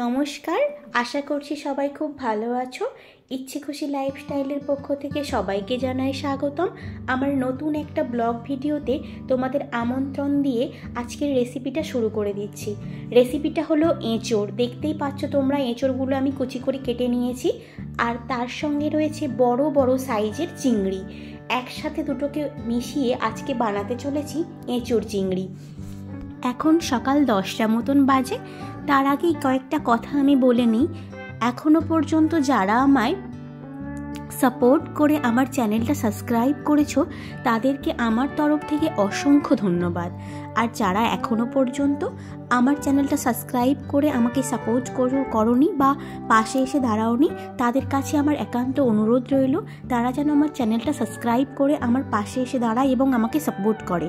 নমস্কার, আশা করছি সবাই খুব ভালো আছো। ইচ্ছে খুশি লাইফস্টাইলের পক্ষ থেকে সবাইকে জানাই স্বাগতম। আমার নতুন একটা ব্লগ ভিডিওতে তোমাদের আমন্ত্রণ দিয়ে আজকের রেসিপিটা শুরু করে দিচ্ছি। রেসিপিটা হলো এঁচোড়। দেখতেই পাচ্ছ তোমরা, এঁচোড়গুলো আমি কুচি করে কেটে নিয়েছি, আর তার সঙ্গে রয়েছে বড় বড় সাইজের চিংড়ি। একসাথে দুটোকে মিশিয়ে আজকে বানাতে চলেছি এঁচোড় চিংড়ি। এখন সকাল 10টা মতন বাজে। তার আগেই কয়েকটা কথা আমি বলে নিই। এখনও পর্যন্ত যারা আমায় সাপোর্ট করে আমার চ্যানেলটা সাবস্ক্রাইব করেছো তাদেরকে আমার তরফ থেকে অসংখ্য ধন্যবাদ। আর যারা এখনও পর্যন্ত আমার চ্যানেলটা সাবস্ক্রাইব করে আমাকে সাপোর্ট করোনি বা পাশে এসে দাঁড়াওনি, তাদের কাছে আমার একান্ত অনুরোধ রইল তারা যেন আমার চ্যানেলটা সাবস্ক্রাইব করে আমার পাশে এসে দাঁড়ায় এবং আমাকে সাপোর্ট করে।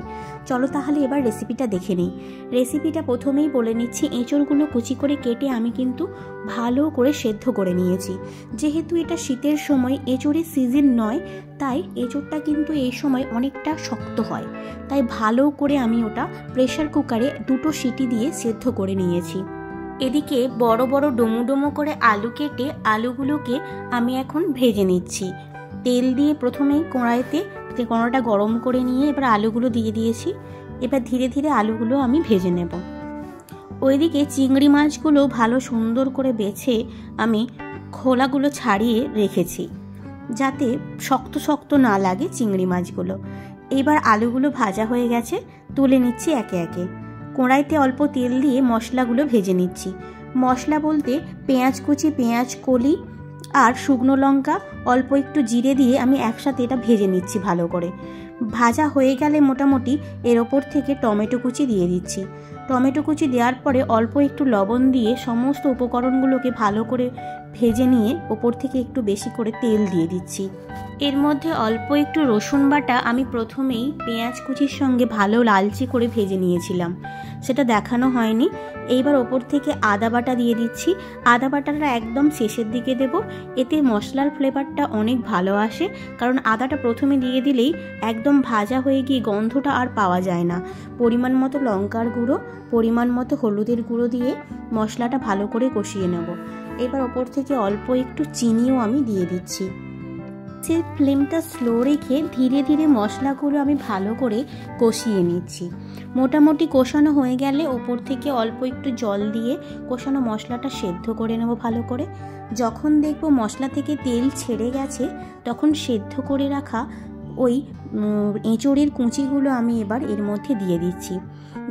চলো তাহলে এবার রেসিপিটা দেখে নিই। রেসিপিটা প্রথমেই বলে নিচ্ছি, এঁচোড়গুলো কুচি করে কেটে আমি কিন্তু ভালো করে সেদ্ধ করে নিয়েছি। যেহেতু এটা শীতের সময়, এঁচোড়ের সিজন নয়, তাই এঁচোড়টা কিন্তু এই সময় অনেকটা শক্ত হয়। তাই ভালো করে আমি ওটা প্রেসার কুকারে 2টো সিটি দিয়ে সেদ্ধ করে নিয়েছি। এদিকে বড় বড় ডোমো ডোমো করে আলু কেটে আলুগুলোকে আমি এখন ভেজে নিচ্ছি। তেল দিয়ে প্রথমেই কড়াইতে কড়াটা গরম করে নিয়ে এবার আলুগুলো দিয়ে দিয়েছি। এবার ধীরে ধীরে আলুগুলো আমি ভেজে নেব। ওইদিকে চিংড়ি মাছগুলো ভালো সুন্দর করে বেছে আমি খোলাগুলো ছাড়িয়ে রেখেছি, যাতে শক্ত শক্ত না লাগে চিংড়ি মাছগুলো। এইবার আলুগুলো ভাজা হয়ে গেছে, তুলে নিচ্ছি একে একে। কড়াইতে অল্প তেল দিয়ে মশলাগুলো ভেজে নিচ্ছি। মশলা বলতে পেঁয়াজ কুচি, পেঁয়াজ কলি আর শুকনো লঙ্কা, অল্প একটু জিরে দিয়ে আমি একসাথে এটা ভেজে নিচ্ছি ভালো করে। ভাজা হয়ে গেলে মোটামুটি এর ওপর থেকে টমেটো কুচি দিয়ে দিচ্ছি। টমেটো কুচি দেওয়ার পরে অল্প একটু লবণ দিয়ে সমস্ত উপকরণগুলোকে ভালো করে ভেজে নিয়ে ওপর থেকে একটু বেশি করে তেল দিয়ে দিচ্ছি। এর মধ্যে অল্প একটু রসুন বাটা আমি প্রথমেই পেঁয়াজ কুচির সঙ্গে ভালো লালচে করে ভেজে নিয়েছিলাম, সেটা দেখানো হয়নি। এইবার ওপর থেকে আদা বাটা দিয়ে দিচ্ছি। আদা বাটাটা একদম শেষের দিকে দেব, এতে মশলার ফ্লেভারটা অনেক ভালো আসে। কারণ আদাটা প্রথমে দিয়ে দিলেই একদম ভাজা হয়ে গিয়ে গন্ধটা আর পাওয়া যায় না। পরিমাণ মতো লঙ্কার গুঁড়ো, পরিমাণ মতো হলুদের গুঁড়ো দিয়ে মশলাটা ভালো করে কষিয়ে নেব। এবার ওপর থেকে অল্প একটু চিনিও আমি দিয়ে দিচ্ছি। ফ্লেমটা স্লো রেখে ধীরে ধীরে মশলাগুলো আমি ভালো করে কষিয়ে নিচ্ছি। মোটামুটি কষানো হয়ে গেলে ওপর থেকে অল্প একটু জল দিয়ে কষানো মশলাটা সেদ্ধ করে নেব ভালো করে। যখন দেখব মশলা থেকে তেল ছেড়ে গেছে, তখন সেদ্ধ করে রাখা ওই এঁচোড়ের কুঁচিগুলো আমি এবার এর মধ্যে দিয়ে দিচ্ছি।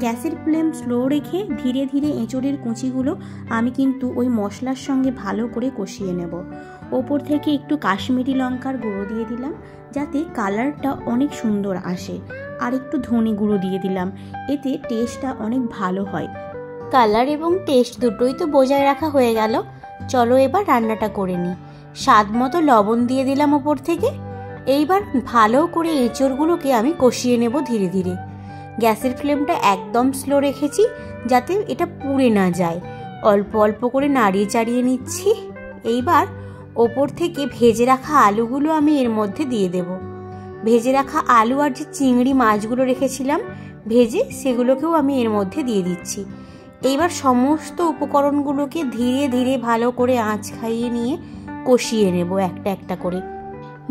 গ্যাসের ফ্লেম স্লো রেখে ধীরে ধীরে এঁচোড়ের কুঁচিগুলো আমি কিন্তু ওই মশলার সঙ্গে ভালো করে কষিয়ে নেব। ওপর থেকে একটু কাশ্মীরি লঙ্কার গুঁড়ো দিয়ে দিলাম, যাতে কালারটা অনেক সুন্দর আসে। আর একটু ধনে গুঁড়ো দিয়ে দিলাম, এতে টেস্টটা অনেক ভালো হয়। কালার এবং টেস্ট দুটোই তো বজায় রাখা হয়ে গেল। চলো এবার রান্নাটা করে নিই। স্বাদ মতো লবণ দিয়ে দিলাম ওপর থেকে। এইবার ভালো করে এঁচোড়গুলোকে আমি কষিয়ে নেব ধীরে ধীরে। গ্যাসের ফ্লেমটা একদম স্লো রেখেছি, যাতে এটা পুড়ে না যায়। অল্প অল্প করে নাড়িয়ে চাড়িয়ে নিচ্ছি। এইবার ওপর থেকে ভেজে রাখা আলুগুলো আমি এর মধ্যে দিয়ে দেব। ভেজে রাখা আলু আর যে চিংড়ি মাছগুলো রেখেছিলাম ভেজে, সেগুলোকেও আমি এর মধ্যে দিয়ে দিচ্ছি। এইবার সমস্ত উপকরণগুলোকে ধীরে ধীরে ভালো করে আঁচ খাইয়ে নিয়ে কষিয়ে নেব একটা একটা করে।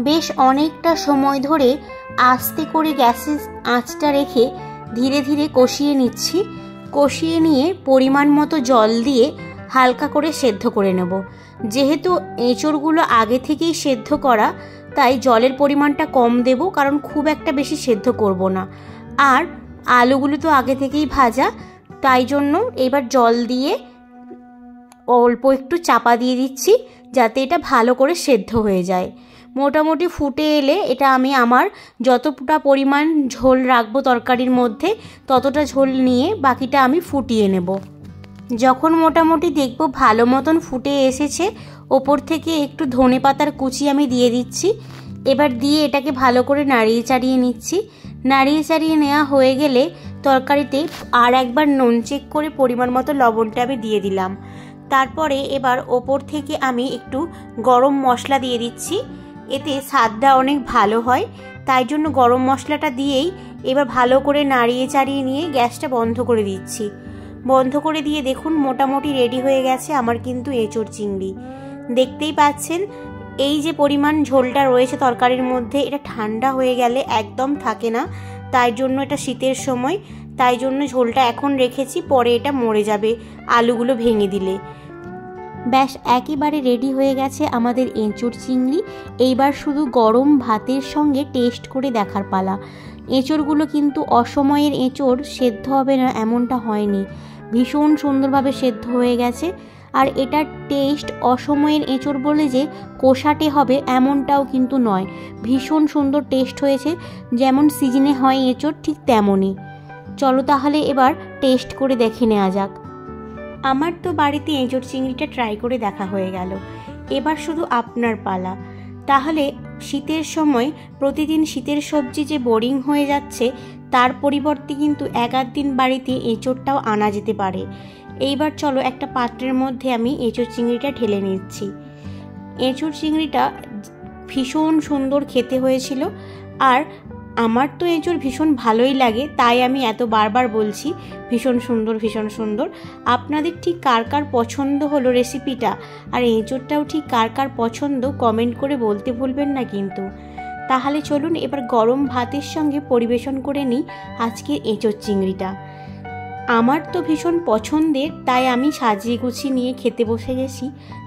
বেশ অনেকটা সময় ধরে আস্তে করে গ্যাসের আঁচটা রেখে ধীরে ধীরে কষিয়ে নিচ্ছি। কষিয়ে নিয়ে পরিমাণ মতো জল দিয়ে হালকা করে সেদ্ধ করে নেব। যেহেতু এঁচোড়গুলো আগে থেকেই সেদ্ধ করা, তাই জলের পরিমাণটা কম দেব, কারণ খুব একটা বেশি সেদ্ধ করব না। আর আলুগুলো তো আগে থেকেই ভাজা, তাই জন্য এবার জল দিয়ে অল্প একটু চাপা দিয়ে দিচ্ছি, যাতে এটা ভালো করে সেদ্ধ হয়ে যায়। মোটামুটি ফুটে এলে এটা আমি আমার যতটা পরিমাণ ঝোল রাখবো তরকারির মধ্যে, ততটা ঝোল নিয়ে বাকিটা আমি ফুটিয়ে নেব। যখন মোটামুটি দেখব ভালো মতন ফুটে এসেছে, ওপর থেকে একটু ধনে পাতার কুচি আমি দিয়ে দিচ্ছি। এবার দিয়ে এটাকে ভালো করে নাড়িয়ে চাড়িয়ে নিচ্ছি। নাড়িয়ে চাড়িয়ে নেওয়া হয়ে গেলে তরকারিতে আর একবার নুন চেক করে পরিমাণ মতো লবণটা আমি দিয়ে দিলাম। তারপরে এবার ওপর থেকে আমি একটু গরম মশলা দিয়ে দিচ্ছি। এতে স্বাদটা অনেক ভালো হয়, তাই জন্য গরম মশলাটা দিয়েই এবার ভালো করে নাড়িয়ে চাড়িয়ে নিয়ে গ্যাসটা বন্ধ করে দিচ্ছি। বন্ধ করে দিয়ে দেখুন মোটামুটি রেডি হয়ে গেছে আমার কিন্তু এঁচোড় চিংড়ি। দেখতেই পাচ্ছেন এই যে পরিমাণ ঝোলটা রয়েছে তরকারির মধ্যে, এটা ঠান্ডা হয়ে গেলে একদম থাকে না, তাই জন্য এটা শীতের সময়, তাই জন্য ঝোলটা এখন রেখেছি, পরে এটা মরে যাবে আলুগুলো ভেঙে দিলে। ব্যাস একেবারে রেডি হয়ে গেছে আমাদের এঁচোড় চিংড়ি। এইবার শুধু গরম ভাতের সঙ্গে টেস্ট করে দেখার পালা। এঁচোড়গুলো কিন্তু অসময়ের এঁচোড়, সেদ্ধ হবে না এমনটা হয়নি, ভীষণ সুন্দরভাবে সেদ্ধ হয়ে গেছে। আর এটার টেস্ট অসময়ের এঁচোড় বলে যে কষাটে হবে এমনটাও কিন্তু নয়, ভীষণ সুন্দর টেস্ট হয়েছে, যেমন সিজনে হয় এঁচোড় ঠিক তেমনই। চলো তাহলে এবার টেস্ট করে দেখে নেওয়া যাক। আমার তো বাড়িতে এঁচোড় চিংড়িটা ট্রাই করে দেখা হয়ে গেল, এবার শুধু আপনার পালা। তাহলে শীতের সময় প্রতিদিন শীতের সবজি যে বোরিং হয়ে যাচ্ছে, তার পরিবর্তে কিন্তু এক আধ দিন বাড়িতে এঁচোড়টাও আনা যেতে পারে। এইবার চলো একটা পাত্রের মধ্যে আমি এঁচোড় চিংড়িটা ঢেলে নিচ্ছি। এঁচোড় চিংড়িটা ভীষণ সুন্দর খেতে হয়েছিল, আর আমার তো এঁচোড় ভীষণ ভালোই লাগে, তাই আমি এত বারবার বলছি ভীষণ সুন্দর ভীষণ সুন্দর। আপনাদের ঠিক কার কার পছন্দ হলো রেসিপিটা, আর এঁচোড়টাও ঠিক কার কার পছন্দ কমেন্ট করে বলতে ভুলবেন না কিন্তু। তাহলে চলুন এবার গরম ভাতের সঙ্গে পরিবেশন করে নিই আজকের এঁচোড় চিংড়িটা। আমার তো ভীষণ পছন্দের, তাই আমি সাজিয়ে গুছিয়ে নিয়ে খেতে বসে গেছি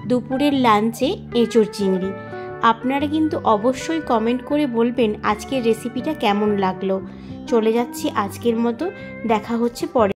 দুপুরের লাঞ্চে এঁচোড় চিংড়ি। আপনারা কিন্তু অবশ্যই কমেন্ট করে বলবেন আজকের রেসিপিটা কেমন লাগলো। চলে যাচ্ছি আজকের মতো, দেখা হচ্ছে পরে।